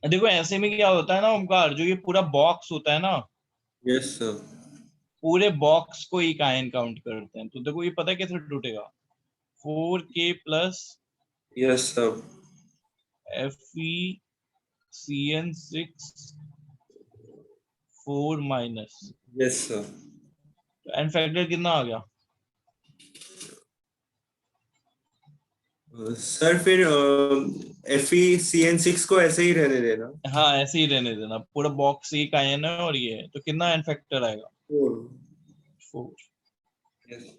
देखो ऐसे में क्या होता है ना ओमकार, जो ये पूरा बॉक्स होता है ना, यस सर। पूरे बॉक्स को एक आयन काउंट करते हैं। तो देखो ये पता है कैसे टूटेगा? 4k plus yes sir. FeCN6 4 minus. Yes sir. N factor कितना आ गया? सर फिर FeCN6 को ऐसे ही रहने देना। हाँ ऐसे ही रहने देना, पूरा बॉक्स एक आयन है और ये है, तो कितना एन फैक्टर आएगा? 4। 4। यस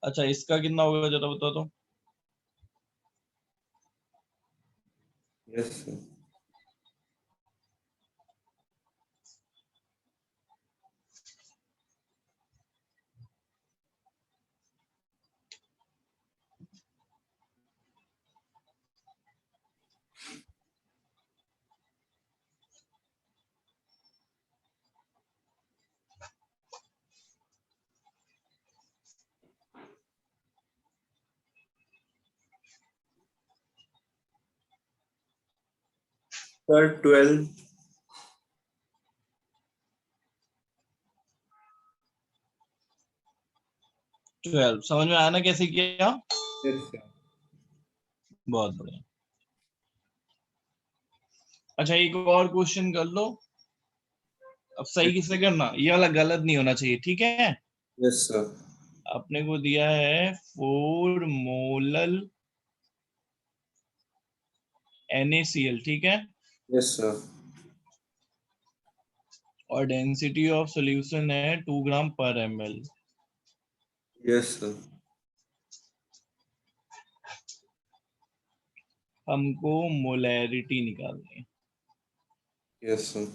अच्छा इसका कितना होगा जरा बता दो। यस। 12। 12 समझ में आया ना कैसे किया? यस बहुत बढ़िया। अच्छा एक और क्वेश्चन कर लो, अब सही किससे करना, ये वाला गलत नहीं होना चाहिए, ठीक है? Yes sir. अपने को दिया है 4 मोलल NaCl, ठीक है? Yes sir. और डेंसिटी ऑफ सॉल्यूशन है 2 ग्राम पर ml। Yes sir. हमको मोलैरिटी निकालनी है। Yes sir.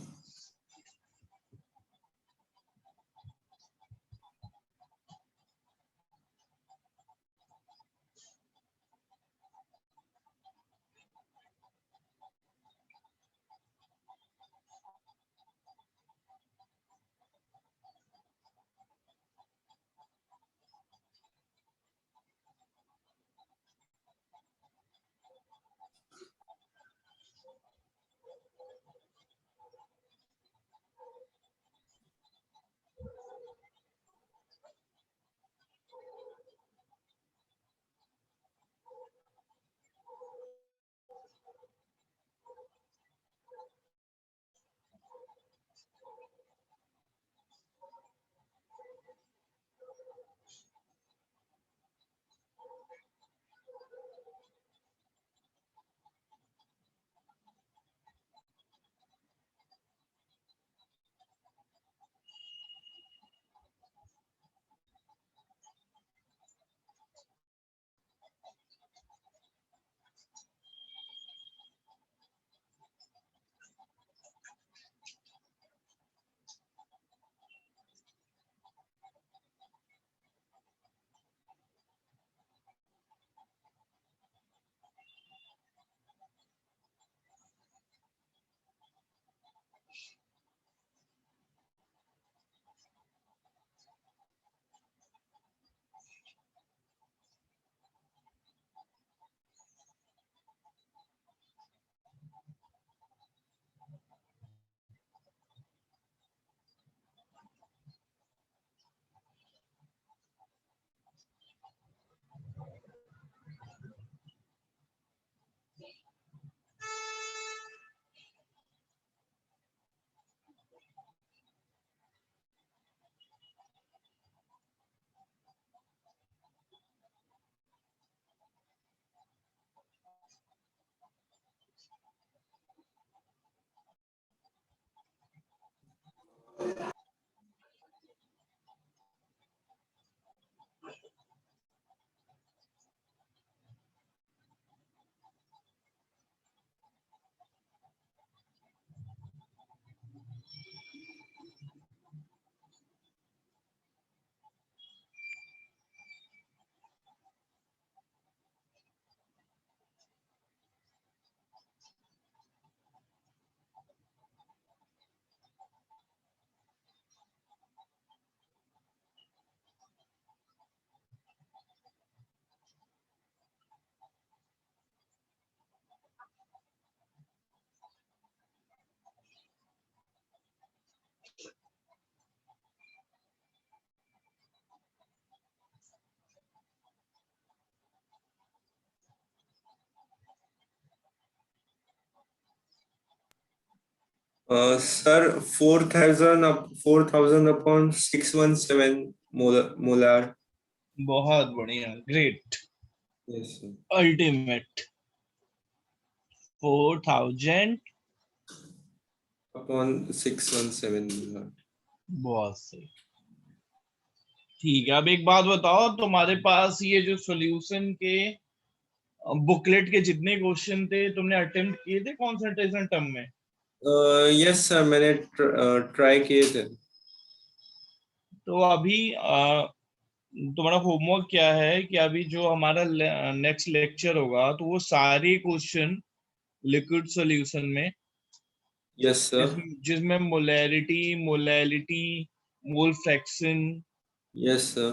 Sir 4,000 upon 617 molar. बहुत बढ़िया, great. Yes, sir. Ultimate 4000 upon 617। बहुत सही। ठीक है, अब एक बात बताओ, तुम्हारे पास ये जो सॉल्यूशन के बुकलेट के जितने क्वेश्चन थे तुमने अटेम्प्ट किए थे कंसंट्रेशन टर्म में? यस सर, मैंने ट्राई किए थे। तो अभी तुम्हारा होमवर्क क्या है कि अभी जो हमारा नेक्स्ट लेक्चर होगा तो वो सारे क्वेश्चन लिक्विड सॉल्यूशन में, यस सर। जिसमें मोलैरिटी, मोलैलिटी, मोल फ्रैक्शन, यस सर।